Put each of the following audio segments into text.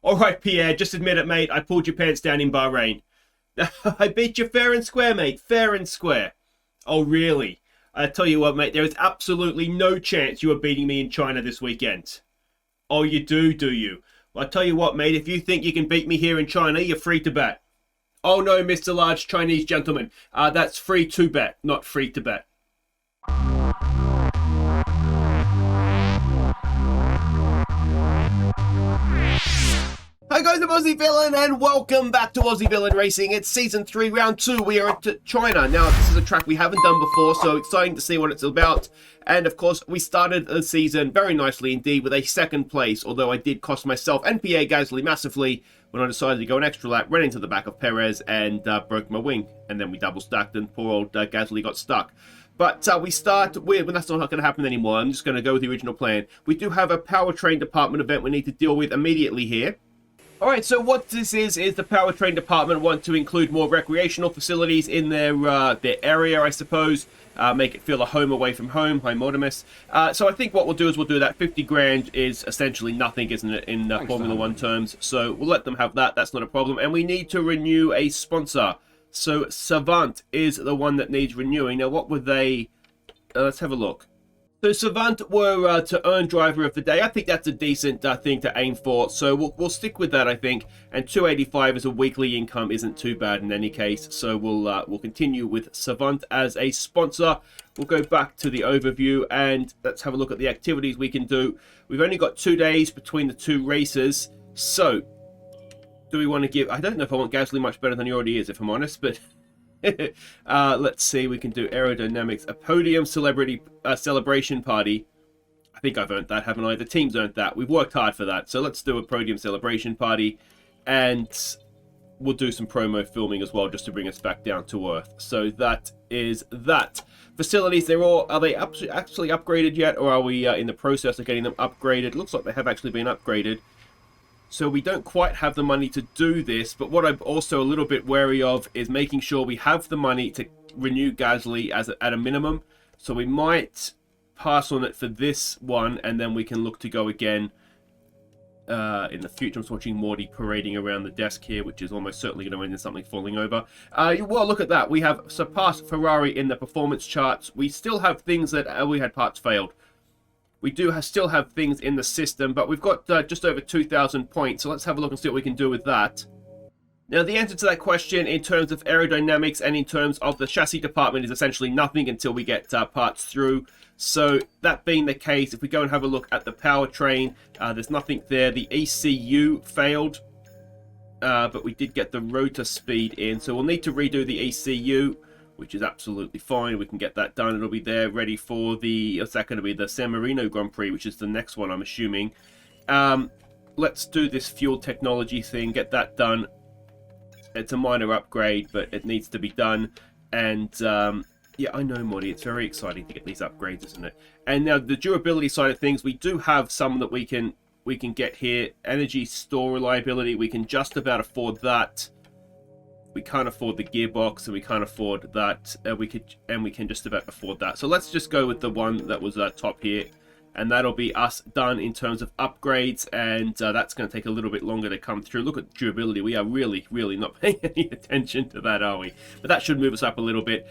All right, Pierre, just admit it, mate. I pulled your pants down in Bahrain. I beat you fair and square, mate. Fair and square. Oh, really? I tell you what, mate, there is absolutely no chance you are beating me in China this weekend. Oh, you do you? Well, I tell you what, mate, if you think you can beat me here in China, you're free to bet. Oh, no, Mr. Large Chinese gentleman. That's free to bet, not free to bet. Hi guys, I'm Aussie Villain and welcome back to Aussie Villain Racing. It's Season 3, Round 2. We are at China. Now, this is a track we haven't done before, so exciting to see what it's about. And of course, we started the season very nicely indeed with a second place, although I did cost myself and Pierre Gasly massively when I decided to go an extra lap, ran into the back of Perez and broke my wing. And then we double stacked and poor old Gasly got stuck. But we start with, well, that's not going to happen anymore. I'm just going to go with the original plan. We do have a powertrain department event we need to deal with immediately here. Alright, so what this is the powertrain department want to include more recreational facilities in their area, I suppose. Make it feel a home away from home. Hi, Mortimus. So I think what we'll do is we'll do that. 50 grand is essentially nothing, isn't it, in Formula 1 terms. So we'll let them have that. That's not a problem. And we need to renew a sponsor. So Savant is the one that needs renewing. Now, what were they? Let's have a look. So Savant were to earn driver of the day. I think that's a decent thing to aim for. So we'll stick with that, I think. And 285 as a weekly income isn't too bad in any case. So we'll continue with Savant as a sponsor. We'll go back to the overview and let's have a look at the activities we can do. We've only got 2 days between the two races. So do we want to give... I don't know if I want Gasly much better than he already is, if I'm honest, but... let's see, we can do aerodynamics, a podium celebrity celebration party. I think I've earned that, haven't I? The team's earned that. We've worked hard for that. So let's do a podium celebration party. And we'll do some promo filming as well, just to bring us back down to earth. So that is that. Facilities, are they actually upgraded yet? Or are we in the process of getting them upgraded? Looks like they have actually been upgraded. So we don't quite have the money to do this, but what I'm also a little bit wary of is making sure we have the money to renew Gasly at a minimum. So we might pass on it for this one, and then we can look to go again in the future. I'm watching Morty parading around the desk here, which is almost certainly going to end in something falling over. Well, look at that. We have surpassed Ferrari in the performance charts. We still have things that we had parts failed. We do still have things in the system, but we've got just over 2,000 points. So let's have a look and see what we can do with that. Now, the answer to that question in terms of aerodynamics and in terms of the chassis department is essentially nothing until we get parts through. So that being the case, if we go and have a look at the powertrain, there's nothing there. The ECU failed, but we did get the rotor speed in. So we'll need to redo the ECU, which is absolutely fine. We can get that done. It'll be there ready for the... What's that going to be? The San Marino Grand Prix, which is the next one, I'm assuming. Let's do this fuel technology thing. Get that done. It's a minor upgrade, but it needs to be done. And, yeah, I know, Morty. It's very exciting to get these upgrades, isn't it? And now, the durability side of things, we do have some that we can get here. Energy store reliability, we can just about afford that. We can't afford the gearbox, and we can't afford that. We can just about afford that. So let's just go with the one that was top here, and that'll be us done in terms of upgrades. And that's going to take a little bit longer to come through. Look at durability. We are really, really not paying any attention to that, are we? But that should move us up a little bit.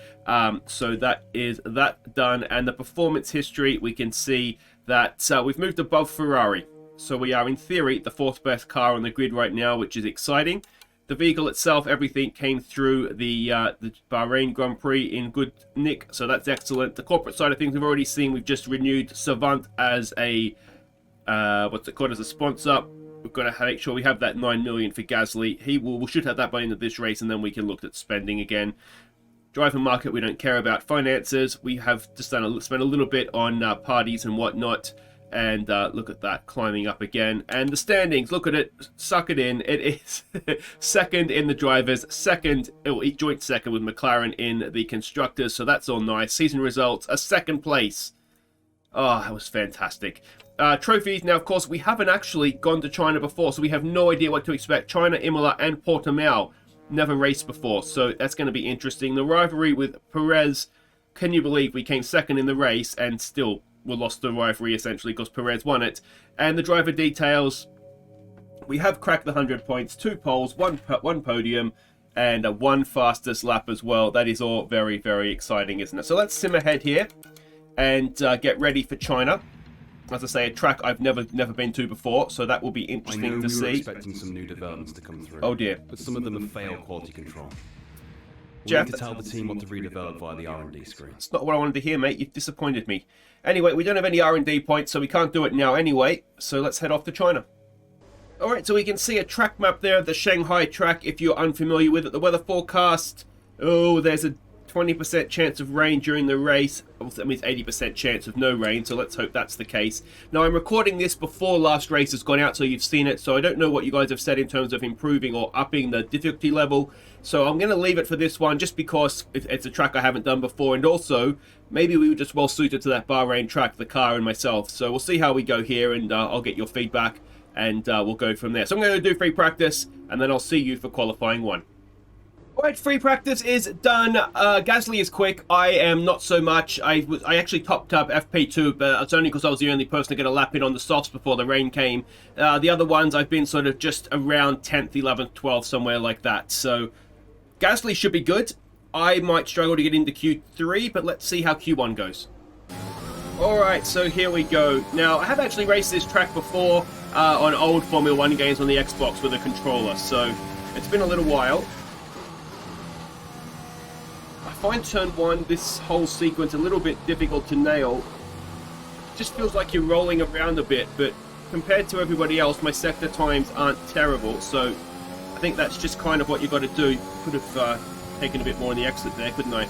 So that is that done. And the performance history, we can see that we've moved above Ferrari. So we are in theory the 4th best car on the grid right now, which is exciting. The vehicle itself, everything came through the Bahrain Grand Prix in good nick, so that's excellent. The corporate side of things we've already seen. We've just renewed Savant as a, what's it called, as a sponsor. We've got to make sure we have that 9 million for Gasly. We should have that by the end of this race, and then we can look at spending again. Driver market, we don't care about. Finances, we have just spent a little bit on parties and whatnot. And look at that, climbing up again. And the standings, look at it, suck it in. It is second in the drivers, joint second with McLaren in the constructors. So that's all nice. Season results, a second place. Oh, that was fantastic. Trophies, now of course we haven't actually gone to China before, so we have no idea what to expect. China, Imola and Portimao, never raced before, so that's going to be interesting. The rivalry with Perez, can you believe we came second in the race and still we lost the rivalry essentially because Perez won it. And the driver details, we have cracked the 100 points, 2 poles, one podium, and one fastest lap as well. That is all very, very exciting, isn't it? So let's sim ahead here and get ready for China. As I say, a track I've never been to before, so that will be interesting to see. We were expecting some new developments to come through. Oh dear. But some of them have failed quality control. Jeff, we need to tell the team what to redevelop via the R&D screen. It's not what I wanted to hear, mate. You've disappointed me. Anyway, we don't have any R&D points, so we can't do it now anyway. So let's head off to China. Alright, so we can see a track map there of the Shanghai track if you're unfamiliar with it. The weather forecast, oh, there's a 20% chance of rain during the race. That means 80% chance of no rain, so let's hope that's the case. Now, I'm recording this before last race has gone out, so you've seen it, so I don't know what you guys have said in terms of improving or upping the difficulty level. So I'm going to leave it for this one, just because it's a track I haven't done before, and also, maybe we were just well suited to that Bahrain track, the car and myself. So we'll see how we go here, and I'll get your feedback, and we'll go from there. So I'm going to do free practice, and then I'll see you for qualifying one. Alright, free practice is done. Gasly is quick. I am not so much. I actually topped up FP2, but it's only because I was the only person to get a lap in on the softs before the rain came. The other ones, I've been sort of just around 10th, 11th, 12th, somewhere like that. So, Gasly should be good. I might struggle to get into Q3, but let's see how Q1 goes. Alright, so here we go. Now, I have actually raced this track before on old Formula 1 games on the Xbox with a controller, so it's been a little while. I find turn 1, this whole sequence, a little bit difficult to nail. It just feels like you're rolling around a bit, but compared to everybody else, my sector times aren't terrible, so I think that's just kind of what you've got to do. Could have taken a bit more in the exit there, couldn't I?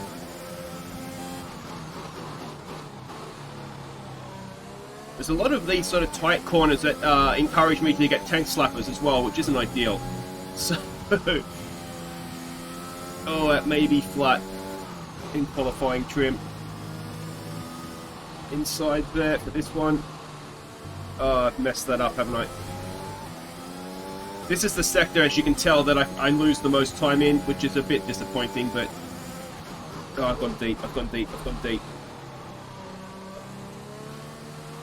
There's a lot of these sort of tight corners that encourage me to get tank slappers as well, which isn't ideal. So, oh, that may be flat in qualifying trim. Inside there for this one. Oh, I've messed that up, haven't I? This is the sector, as you can tell, that I lose the most time in, which is a bit disappointing, but... Oh, I've gone deep, I've gone deep, I've gone deep.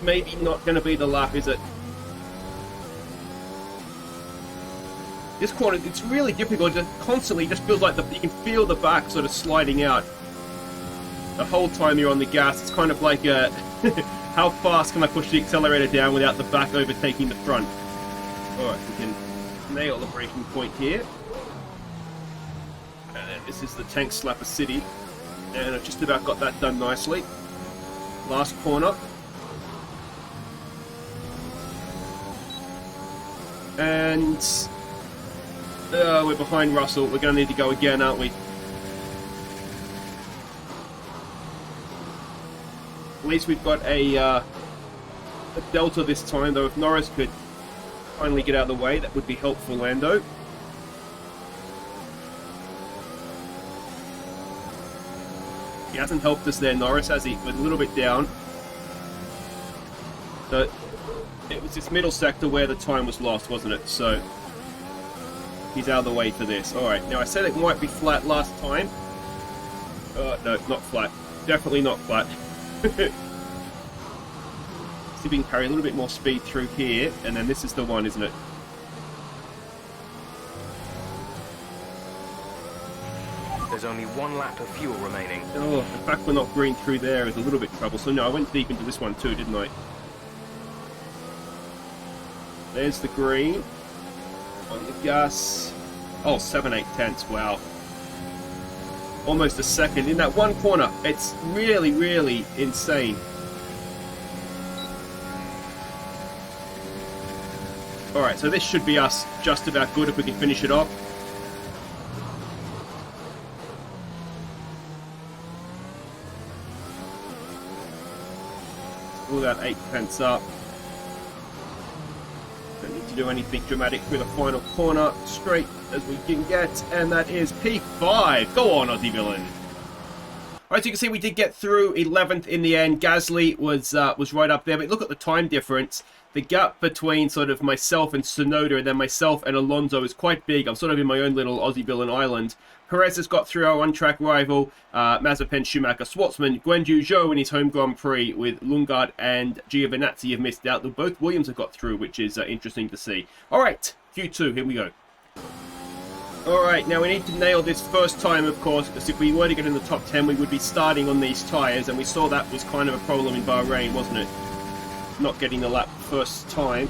Maybe not going to be the lap, is it? This corner, it's really difficult. It constantly just feels like you can feel the back sort of sliding out. The whole time you're on the gas, it's kind of like a... how fast can I push the accelerator down without the back overtaking the front? Alright, we can nail the braking point here. And this is the Tank Slapper City. And I've just about got that done nicely. Last corner. And... we're behind Russell. We're going to need to go again, aren't we? At least we've got a delta this time, though if Norris could finally get out of the way, that would be helpful, Lando. He hasn't helped us there, Norris, has he? We're a little bit down. So, it was this middle sector where the time was lost, wasn't it? So, he's out of the way for this. Alright, now I said it might be flat last time. No, not flat. Definitely not flat. See if we can carry a little bit more speed through here, and then this is the one, isn't it? There's only one lap of fuel remaining. Oh, the fact we're not green through there is a little bit troublesome. No, I went deep into this one too, didn't I? There's the green. On the gas. Oh, 7/8, wow. Almost a second in that one corner. It's really, really insane. Alright, so this should be us just about good if we can finish it off. All that 8 up. Don't need to do anything dramatic through the final corner. Straight as we can get, and that is P5. Go on, Aussie Villain. As you can see, we did get through 11th in the end. Gasly was right up there, but look at the time difference. The gap between sort of myself and Tsunoda and then myself and Alonso is quite big. I'm sort of in my own little Aussie Villain island. Perez has got through our on-track rival, Mazepin, Schumacher, Schwartzman, Guanyu Zhou in his home Grand Prix with Lundgaard and Giovinazzi have missed out. Both Williams have got through, which is interesting to see. All right, Q2, here we go. Alright, now we need to nail this first time, of course, because if we were to get in the top 10, we would be starting on these tyres, and we saw that was kind of a problem in Bahrain, wasn't it? Not getting the lap first time.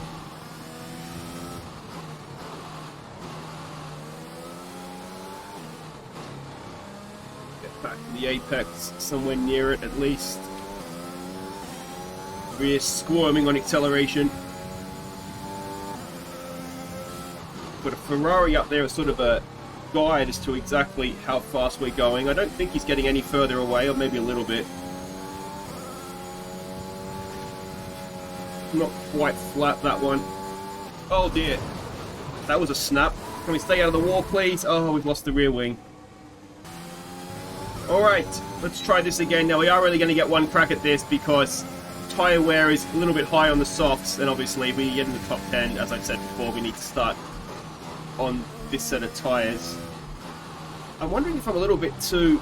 Get back to the apex, somewhere near it at least. We're squirming on acceleration. Got a Ferrari up there as sort of a guide as to exactly how fast we're going. I don't think he's getting any further away, or maybe a little bit. Not quite flat, that one. Oh dear. That was a snap. Can we stay out of the wall, please? Oh, we've lost the rear wing. Alright, let's try this again. Now, we are really going to get one crack at this because tyre wear is a little bit high on the softs, and obviously, if we get in the top 10, as I said before, we need to start on this set of tyres. I'm wondering if I'm a little bit too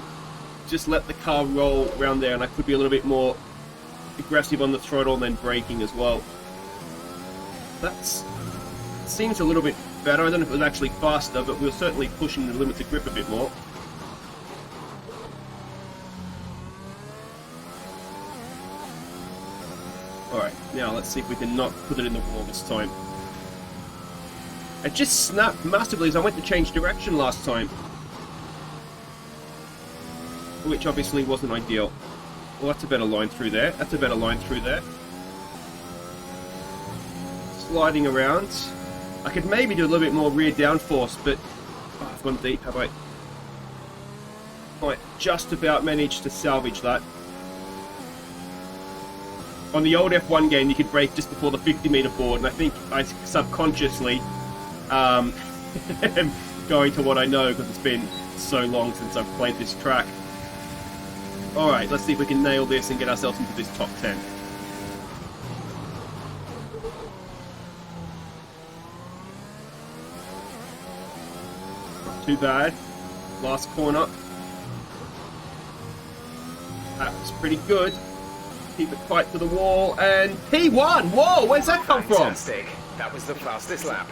just let the car roll around there, and I could be a little bit more aggressive on the throttle and then braking as well. That seems a little bit better. I don't know if it was actually faster, but we were certainly pushing the limits of grip a bit more. Alright, now let's see if we can not put it in the wall this time. It just snapped massively as I went to change direction last time. Which obviously wasn't ideal. Well, that's a better line through there. That's a better line through there. Sliding around. I could maybe do a little bit more rear downforce, but oh, I've gone deep, have I? Might just about managed to salvage that. On the old F1 game, you could brake just before the 50-meter board, and I think I subconsciously going to what I know because it's been so long since I've played this track. Alright, let's see if we can nail this and get ourselves into this top 10. Not too bad. Last corner. That was pretty good. Keep it tight to the wall, and P1! Whoa, where's that come from? Fantastic. That was the fastest lap.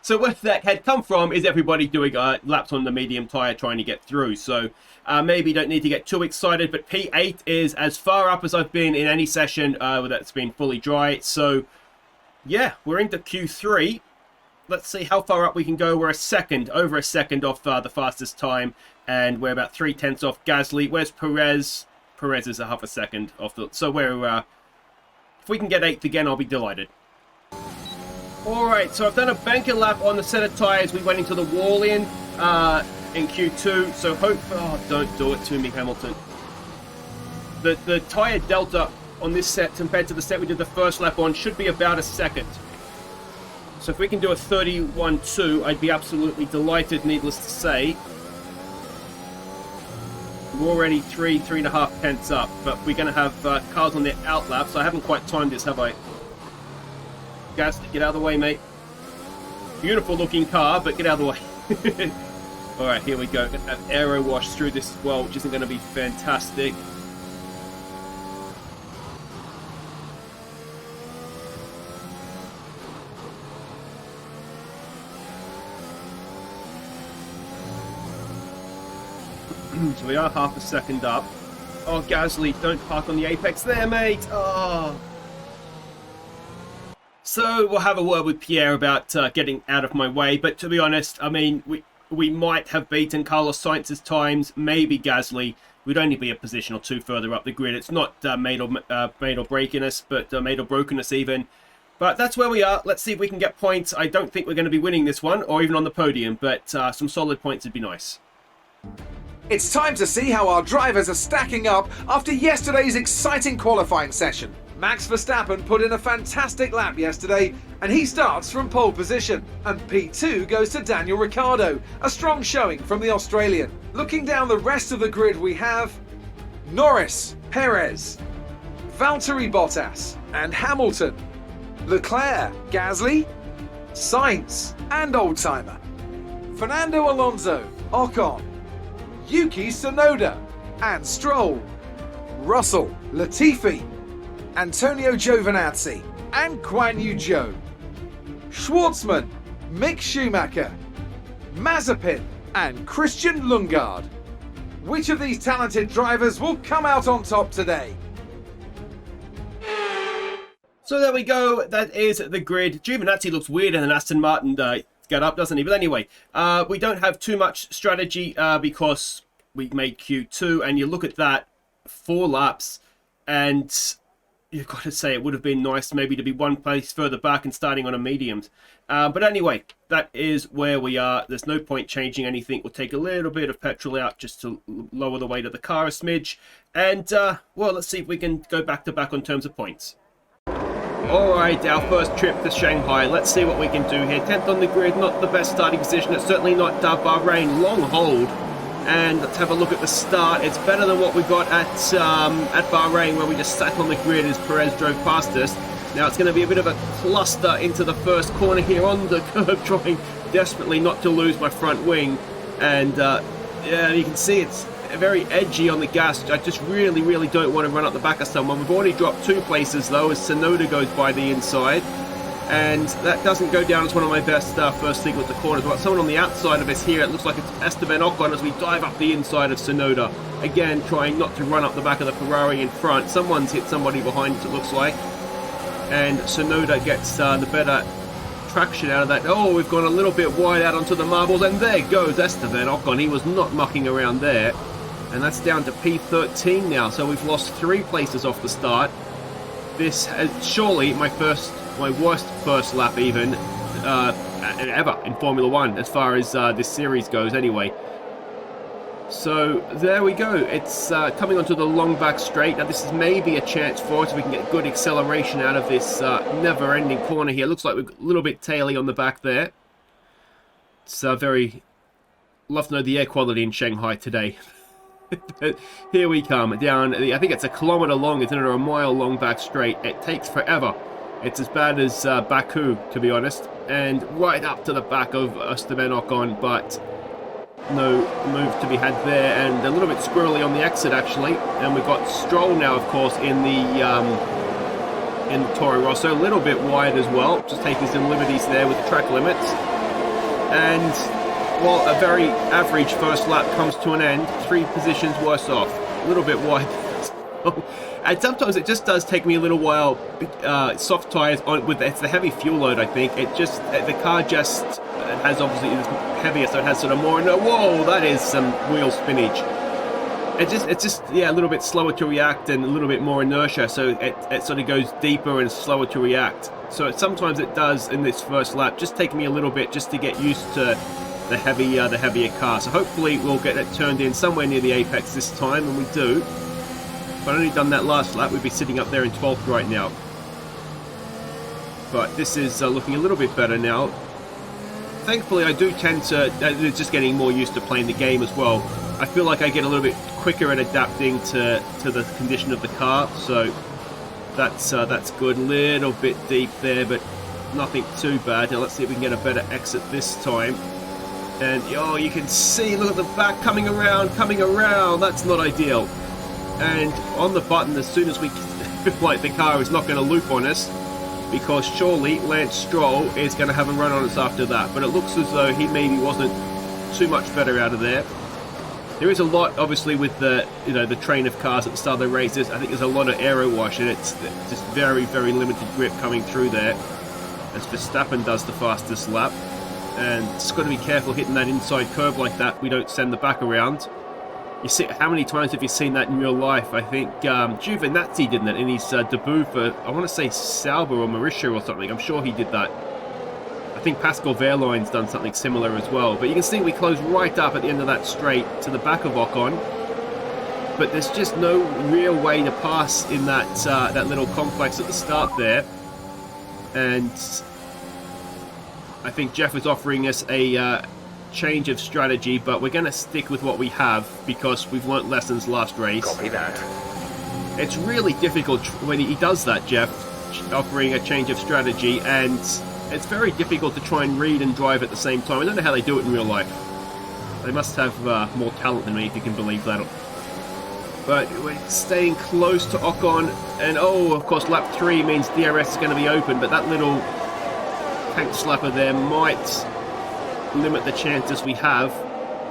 So where that had come from is everybody doing laps on the medium tyre trying to get through. So maybe don't need to get too excited, but P8 is as far up as I've been in any session that's been fully dry. So yeah, we're into Q3. Let's see how far up we can go. We're over a second off the fastest time, and we're about 3/10 off Gasly. Where's Perez? Perez is a half a second off the... So we're... if we can get 8th again, I'll be delighted. Alright, so I've done a banker lap on the set of tyres. We went into the wall in Q2, so hope... Oh, don't do it to me, Hamilton. The tyre delta on this set compared to the set we did the first lap on should be about a second. So if we can do a 31.2, I'd be absolutely delighted, needless to say. We're already 3.5 tenths up, but we're going to have cars on their out laps. So I haven't quite timed this, have I? Gas, get out of the way, mate. Beautiful looking car, but get out of the way. Alright, here we go. Get that aero wash through this as well, which isn't going to be fantastic. So we are half a second up. Oh, Gasly, don't park on the apex there, mate. Oh. So we'll have a word with Pierre about getting out of my way. But to be honest, I mean, we might have beaten Carlos Sainz's times, maybe Gasly. We'd only be a position or two further up the grid. It's not made or breaking us, but made or broken us even. But that's where we are. Let's see if we can get points. I don't think we're going to be winning this one, or even on the podium, but some solid points would be nice. It's time to see how our drivers are stacking up after yesterday's exciting qualifying session. Max Verstappen put in a fantastic lap yesterday, and he starts from pole position. And P2 goes to Daniel Ricciardo, a strong showing from the Australian. Looking down the rest of the grid, we have Norris, Perez, Valtteri Bottas and Hamilton, Leclerc, Gasly, Sainz and Oldtimer, Fernando Alonso, Ocon, Yuki Tsunoda and Stroll, Russell, Latifi, Antonio Giovinazzi and Guan Yu Zhou, Schwartzman, Mick Schumacher, Mazepin and Christian Lundgaard. Which of these talented drivers will come out on top today? So there we go. That is the grid. Giovinazzi looks weirder than Aston Martin got up, doesn't he? But anyway, we don't have too much strategy because we made Q2, and you look at that, 4 laps, and you've got to say it would have been nice maybe to be one place further back and starting on a mediums. But anyway, that is where we are. There's no point changing anything. We'll take a little bit of petrol out just to lower the weight of the car a smidge. And, well, let's see if we can go back to back on terms of points. Alright, our first trip to Shanghai. Let's see what we can do here. 10th on the grid, not the best starting position. It's certainly not Bahrain. Long hold. And let's have a look at the start. It's better than what we got at Bahrain, where we just sat on the grid as Perez drove past us. Now it's going to be a bit of a cluster into the first corner here on the curb, trying desperately not to lose my front wing. And yeah, you can see it's very edgy on the gas. I just really don't want to run up the back of someone. We've already dropped 2 places though, as Tsunoda goes by the inside. And that doesn't go down as one of my best first signals to corners. We've got someone on the outside of us here. It looks like it's Esteban Ocon as we dive up the inside of Tsunoda. Again, trying not to run up the back of the Ferrari in front. Someone's hit somebody behind us, it looks like. And Tsunoda gets the better traction out of that. Oh, we've gone a little bit wide out onto the marbles. And there goes Esteban Ocon. He was not mucking around there. And that's down to P13 now. So we've lost 3 places off the start. This is surely my worst first lap even ever in Formula 1 as far as this series goes anyway. So there we go. It's coming onto the long back straight. Now this is maybe a chance for us if we can get good acceleration out of this never-ending corner here. Looks like we're a little bit taily on the back there. It's very... Love to know the air quality in Shanghai today. Here we come down, I think it's a kilometre long, isn't it, or a mile long back straight. It takes forever. It's as bad as Baku, to be honest, and right up to the back of Esteban Ocon, but no move to be had there, and a little bit squirrely on the exit actually. And we've got Stroll now, of course, in the Toro Rosso, a little bit wide as well, just taking some liberties there with the track limits. And well, a very average first lap comes to an end, 3 positions worse off, a little bit wide. And sometimes it just does take me a little while. Soft tyres on with it's the heavy fuel load. I think it just the car just has obviously it's heavier, so it has sort of more. No, whoa, that is some wheel spinach. It's just yeah, a little bit slower to react and a little bit more inertia, so it sort of goes deeper and slower to react. So sometimes it does in this first lap just take me a little bit just to get used to the heavier car. So hopefully we'll get it turned in somewhere near the apex this time, and we do. If I'd only done that last lap, we'd be sitting up there in 12th right now. But this is looking a little bit better now. Thankfully, I do tend to... just getting more used to playing the game as well. I feel like I get a little bit quicker at adapting to the condition of the car, so that's good. A little bit deep there, but nothing too bad. Now let's see if we can get a better exit this time. And oh, you can see, look at the back coming around. That's not ideal. And on the button, as soon as we feel like the car is not going to loop on us, because surely Lance Stroll is going to have a run on us after that. But it looks as though he maybe wasn't too much better out of there. There is a lot, obviously, with the the train of cars at the start of the races. I think there's a lot of aero wash, and it's just very limited grip coming through there. As Verstappen does the fastest lap. And just got to be careful hitting that inside curve like that. We don't send the back around. You see, how many times have you seen that in real life? I think Giovinazzi did that in his debut for, I want to say Sauber or Mauritia or something. I'm sure he did that. I think Pascal Wehrlein's done something similar as well. But you can see we close right up at the end of that straight to the back of Ocon. but there's just no real way to pass in that that little complex at the start there. And I think Jeff is offering us a change of strategy, but we're going to stick with what we have because we've learnt lessons last race. Copy that. It's really difficult when he does that, Jeff, offering a change of strategy, and it's very difficult to try and read and drive at the same time. I don't know how they do it in real life. They must have more talent than me, if you can believe that. But we're staying close to Ocon, and oh, of course, lap 3 means DRS is going to be open, but that little tank slapper there might limit the chances we have.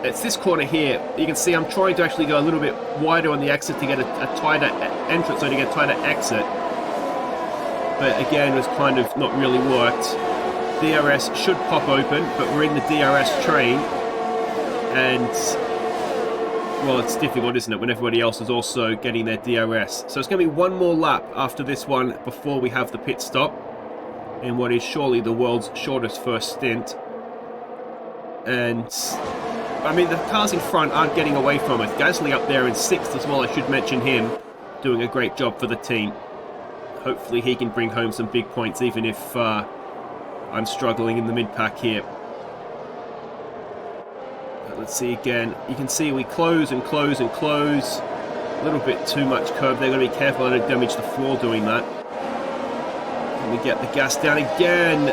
It's this corner here. You can see I'm trying to actually go a little bit wider on the exit to get a tighter entrance, so to get a tighter exit. But again, it's kind of not really worked. DRS should pop open, but we're in the DRS train. And, well, it's difficult, isn't it, when everybody else is also getting their DRS. So it's going to be one more lap after this one before we have the pit stop in what is surely the world's shortest first stint. And, I mean, the cars in front aren't getting away from it. Gasly up there in 6th as well, I should mention him, doing a great job for the team. Hopefully he can bring home some big points, even if I'm struggling in the mid-pack here. But let's see again. You can see we close and close and close. A little bit too much curb. They're going to be careful not to damage the floor doing that. And we get the gas down again.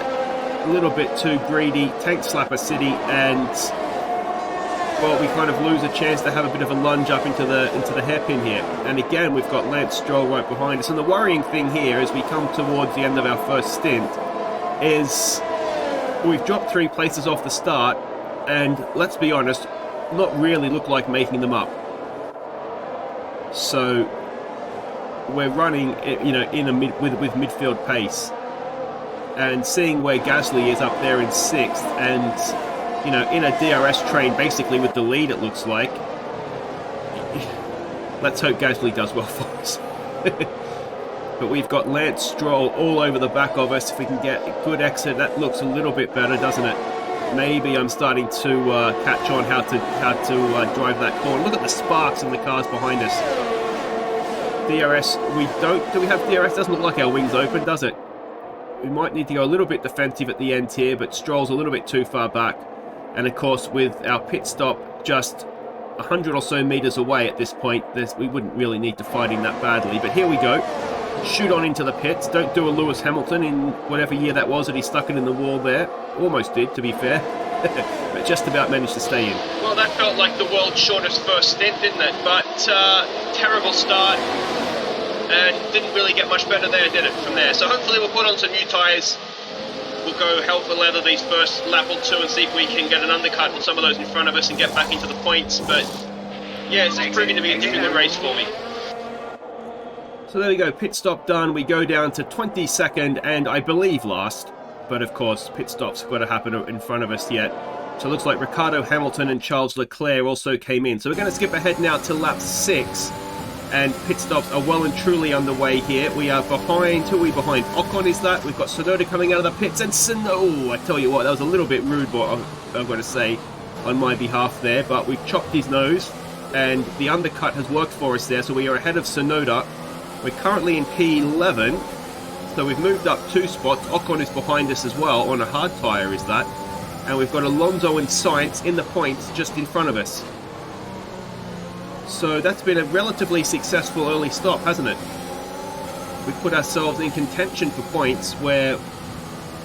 A little bit too greedy. Tank slapper city, and well, we kind of lose a chance to have a bit of a lunge up into the hairpin here. And again, we've got Lance Stroll right behind us. And the worrying thing here, as we come towards the end of our first stint, is we've dropped 3 places off the start, and let's be honest, not really look like making them up. So we're running, you know, with midfield pace. And seeing where Gasly is up there in 6th, and, you know, in a DRS train, basically with the lead, it looks like. Let's hope Gasly does well for us. But we've got Lance Stroll all over the back of us. If we can get a good exit, that looks a little bit better, doesn't it? Maybe I'm starting to catch on how to drive that corner. Look at the sparks in the cars behind us. DRS, do we have DRS? Doesn't look like our wings open, does it? We might need to go a little bit defensive at the end here, but Stroll's a little bit too far back. And of course, with our pit stop just 100 or so meters away at this point, we wouldn't really need to fight him that badly. But here we go. Shoot on into the pits. Don't do a Lewis Hamilton in whatever year that was that he stuck it in the wall there. Almost did, to be fair. But just about managed to stay in. Well, that felt like the world's shortest first stint, didn't it? But terrible start. And didn't really get much better there, did it, from there? So hopefully we'll put on some new tyres. We'll go hell for leather these first lap or two and see if we can get an undercut on some of those in front of us and get back into the points. But yeah, it's proving to be a difficult race for me. So there we go, pit stop done. We go down to 22nd and I believe last. But of course, pit stop's got to happen in front of us yet. So it looks like Ricardo Hamilton and Charles Leclerc also came in. So we're going to skip ahead now to lap 6. And pit stops are well and truly underway here. We are behind, who are we behind? Ocon is that. We've got Tsunoda coming out of the pits, and oh, I tell you what, that was a little bit rude, what I've got to say, on my behalf there. But we've chopped his nose, and the undercut has worked for us there, so we are ahead of Tsunoda. We're currently in P11, so we've moved up 2 spots. Ocon is behind us as well, on a hard tyre is that. And we've got Alonso and Sainz in the points just in front of us. So that's been a relatively successful early stop, hasn't it? We've put ourselves in contention for points where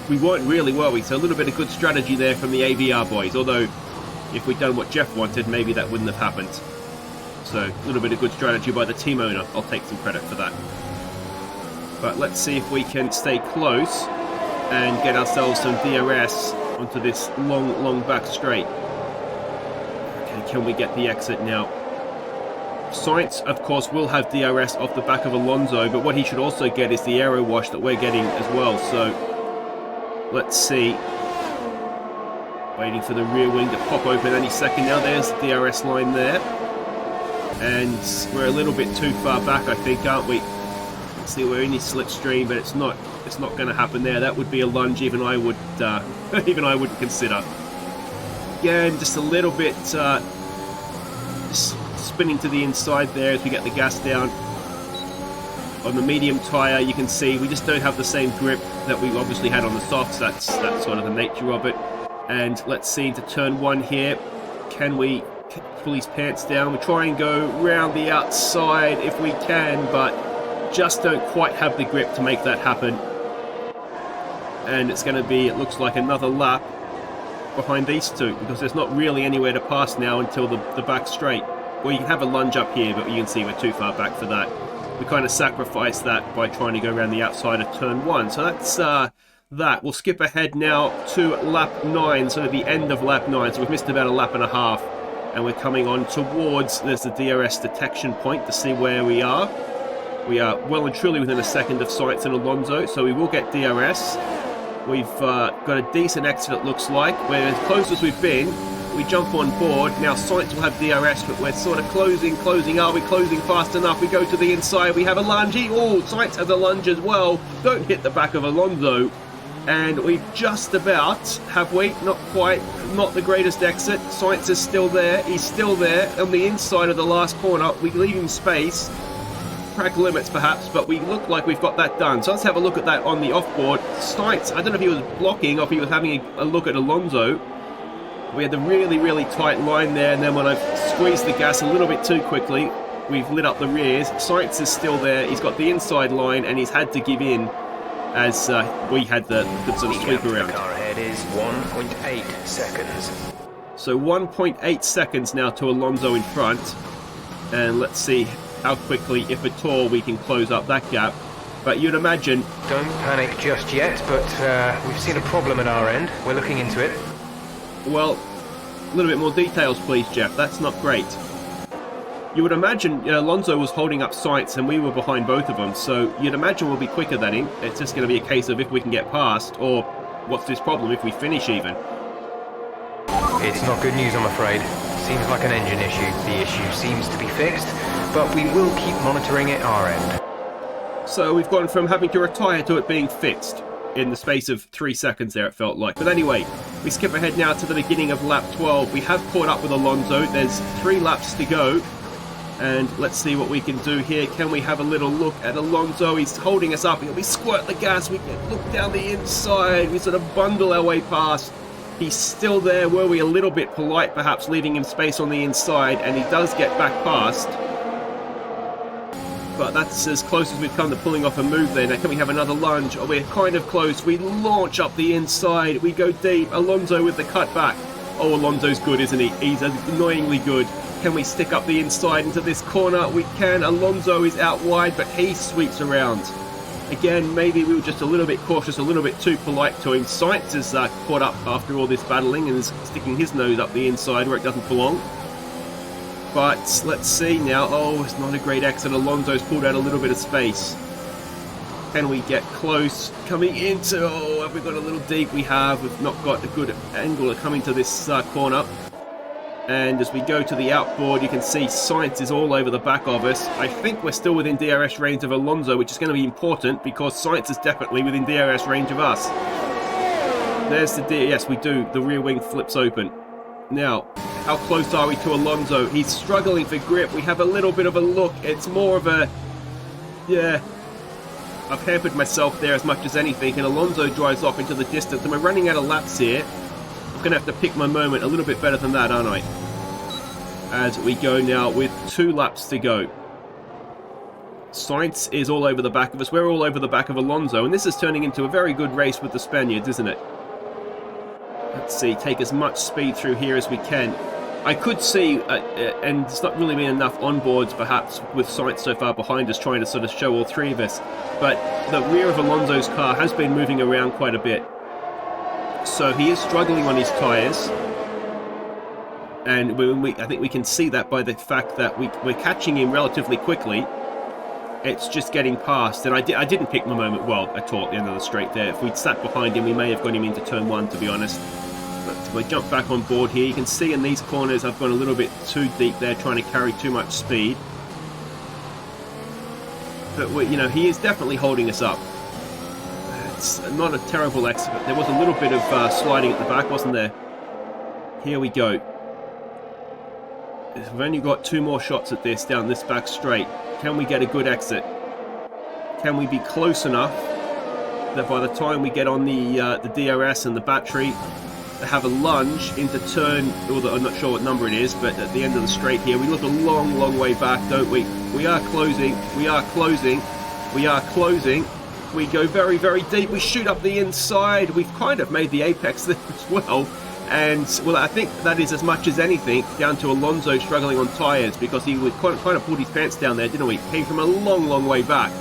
we weren't really, were we? So a little bit of good strategy there from the AVR boys. Although, if we'd done what Jeff wanted, maybe that wouldn't have happened. So a little bit of good strategy by the team owner. I'll take some credit for that. But let's see if we can stay close and get ourselves some DRS onto this long back straight. Okay, can we get the exit now? Sainz, of course, will have DRS off the back of Alonso, but what he should also get is the aero wash that we're getting as well. So, let's see. Waiting for the rear wing to pop open any second now. There's the DRS line there. And we're a little bit too far back, I think, aren't we? Let's see, we're in this slipstream, but it's not going to happen there. That would be a lunge even I would consider. Again, just a little bit... just spinning to the inside there as we get the gas down. On the medium tyre, you can see we just don't have the same grip that we obviously had on the softs. That's sort of the nature of it. And let's see, into turn 1 here. Can we pull his pants down? We try and go round the outside if we can, but just don't quite have the grip to make that happen. And it's going to be, it looks like, another lap behind these two, because there's not really anywhere to pass now until the back straight. Well, you can have a lunge up here, but you can see we're too far back for that. We kind of sacrificed that by trying to go around the outside of turn 1. So that's that. We'll skip ahead now to lap 9, so at the end of lap 9. So we've missed about a lap and a half, and we're coming on towards, there's the DRS detection point to see where we are. We are well and truly within a second of Sainz and Alonso, so we will get DRS. We've got a decent exit, it looks like. We're as close as we've been. We jump on board. Now Sainz will have DRS, but we're sort of closing. Are we closing fast enough? We go to the inside. We have a lunge. Oh, Sainz has a lunge as well. Don't hit the back of Alonso. And we've just about, have we? Not quite. Not the greatest exit. Sainz is still there. He's still there on the inside of the last corner. We leave him space. Track limits perhaps, but we look like we've got that done. So let's have a look at that on the off-board. Sainz, I don't know if he was blocking or if he was having a look at Alonso. We had the really tight line there, and then when I squeezed the gas a little bit too quickly, we've lit up the rears. Sainz is still there. He's got the inside line, and he's had to give in as we had the sort of sweep around. The car ahead is 1.8 seconds. So 1.8 seconds now to Alonso in front, and let's see how quickly, if at all, we can close up that gap. But you'd imagine... Don't panic just yet, but we've seen a problem at our end. We're looking into it. Well, a little bit more details, please, Jeff. That's not great. You would imagine, you know, Alonso was holding up Sainz and we were behind both of them, so you'd imagine we'll be quicker than him. It's just going to be a case of if we can get past, or what's this problem if we finish even. It's not good news, I'm afraid. Seems like an engine issue. The issue seems to be fixed, but we will keep monitoring it our end. So we've gone from having to retire to it being fixed in the space of 3 seconds there, it felt like. But anyway, we skip ahead now to the beginning of lap 12. We have caught up with Alonso. There's 3 laps to go. And let's see what we can do here. Can we have a little look at Alonso? He's holding us up. We squirt the gas. We can look down the inside. We sort of bundle our way past. He's still there. Were we a little bit polite, perhaps leaving him space on the inside? And he does get back past. But that's as close as we've come to pulling off a move there. Now, can we have another lunge? Oh, we're kind of close. We launch up the inside. We go deep. Alonso with the cutback. Oh, Alonso's good, isn't he? He's annoyingly good. Can we stick up the inside into this corner? We can. Alonso is out wide, but he sweeps around. Again, maybe we were just a little bit cautious, a little bit too polite to him. Sainz is caught up after all this battling and is sticking his nose up the inside where it doesn't belong. But let's see now. Oh, it's not a great exit. Alonso's pulled out a little bit of space. Can we get close? Coming into... Oh, have we got a little deep? We have. We've not got a good angle of coming to this corner. And as we go to the outboard, you can see Sainz is all over the back of us. I think we're still within DRS range of Alonso, which is going to be important because Sainz is definitely within DRS range of us. There's the yes, we do. The rear wing flips open. Now, how close are we to Alonso? He's struggling for grip. We have a little bit of a look. It's more of a... Yeah. I've hampered myself there as much as anything, and Alonso drives off into the distance, and we're running out of laps here. I'm going to have to pick my moment a little bit better than that, aren't I? As we go now with 2 laps to go. Sainz is all over the back of us. We're all over the back of Alonso, and this is turning into a very good race with the Spaniards, isn't it? Let's see, take as much speed through here as we can. I could see, and there's not really been enough onboards perhaps with Sainz so far behind us trying to sort of show all 3 of us, but the rear of Alonso's car has been moving around quite a bit. So he is struggling on his tyres, and I think we can see that by the fact that we're catching him relatively quickly. It's just getting past, and I didn't pick my moment well at all at the end of the straight there. If we'd sat behind him, we may have got him into turn 1, to be honest. But if I jump back on board here, you can see in these corners I've gone a little bit too deep there, trying to carry too much speed. But you know, he is definitely holding us up. It's not a terrible exit, but there was a little bit of sliding at the back, wasn't there? Here we go. We've only got 2 more shots at this down this back straight. Can we get a good exit? Can we be close enough that by the time we get on the DRS and the battery, to have a lunge into turn, although I'm not sure what number it is, but at the end of the straight here, we look a long, long way back, don't we? We are closing, we are closing, we are closing. We go very, very deep. We shoot up the inside. We've kind of made the apex there as well. And, well, I think that is as much as anything down to Alonso struggling on tyres, because he would kind of pulled his pants down there, didn't we? Came from a long, long way back.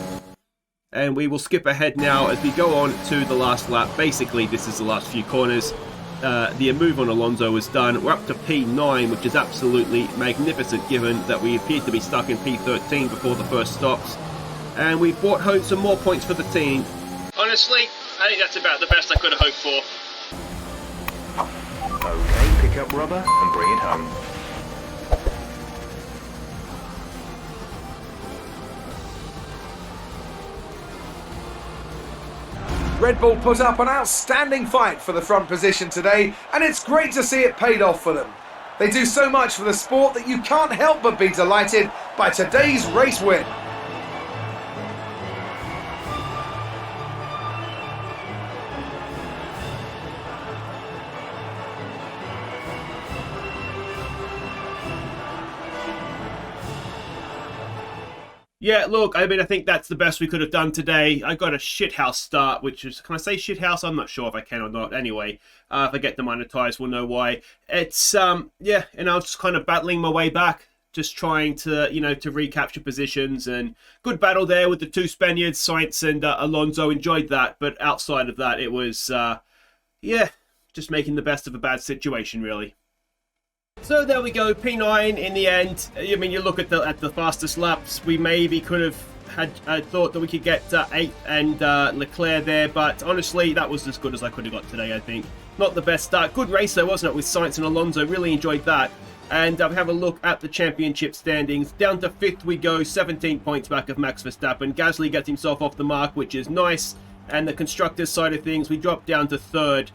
And we will skip ahead now as we go on to the last lap. Basically, this is the last few corners. The move on Alonso was done. We're up to P9, which is absolutely magnificent given that we appear to be stuck in P13 before the first stops. And we've brought home some more points for the team. Honestly, I think that's about the best I could have hoped for. Okay, pick up rubber and bring it home. Red Bull put up an outstanding fight for the front position today, and it's great to see it paid off for them. They do so much for the sport that you can't help but be delighted by today's race win. Yeah, look, I mean, I think that's the best we could have done today. I got a shithouse start, which is, can I say shithouse? I'm not sure if I can or not. Anyway, if I get demonetized, we'll know why. It's, yeah, and I was just kind of battling my way back, just trying to, you know, to recapture positions, and good battle there with the 2 Spaniards, Sainz and Alonso. Enjoyed that, but outside of that, it was, yeah, just making the best of a bad situation, really. So there we go, P9 in the end. I mean, you look at the fastest laps, we maybe could have had thought that we could get 8th and Leclerc there, but honestly, that was as good as I could have got today, I think. Not the best start. Good race though, wasn't it, with Sainz and Alonso? Really enjoyed that. And we have a look at the championship standings. Down to 5th we go, 17 points back of Max Verstappen. Gasly gets himself off the mark, which is nice. And the constructors side of things, we drop down to 3rd.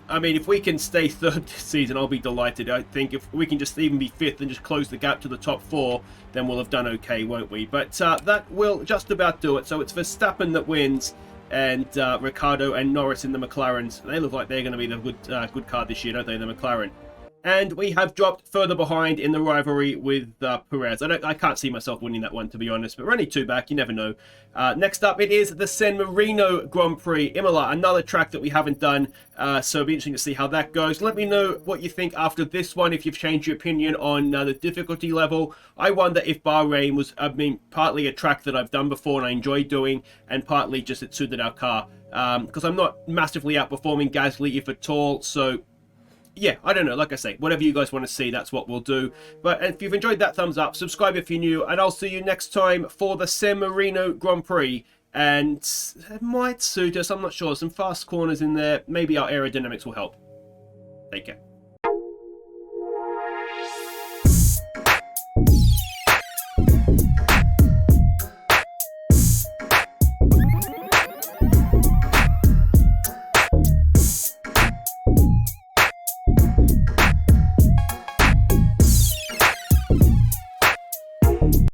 I mean, if we can stay 3rd this season, I'll be delighted. I think if we can just even be 5th and just close the gap to the top 4, then we'll have done okay, won't we? But that will just about do it. So it's Verstappen that wins, and Ricciardo and Norris in the McLarens. They look like they're going to be the good car this year, don't they, the McLaren? And we have dropped further behind in the rivalry with Perez. I can't see myself winning that one, to be honest, but we're only 2 back, you never know. Next up, it is the San Marino Grand Prix. Imola, another track that we haven't done, so it'll be interesting to see how that goes. Let me know what you think after this one, if you've changed your opinion on the difficulty level. I wonder if Bahrain was, I mean, partly a track that I've done before and I enjoy doing, and partly just it suited our car. Because I'm not massively outperforming Gasly, if at all, so yeah, I don't know. Like I say, whatever you guys want to see, that's what we'll do. But if you've enjoyed that, thumbs up, subscribe if you're new, and I'll see you next time for the San Marino Grand Prix. And it might suit us, I'm not sure. Some fast corners in there. Maybe our aerodynamics will help. Take care.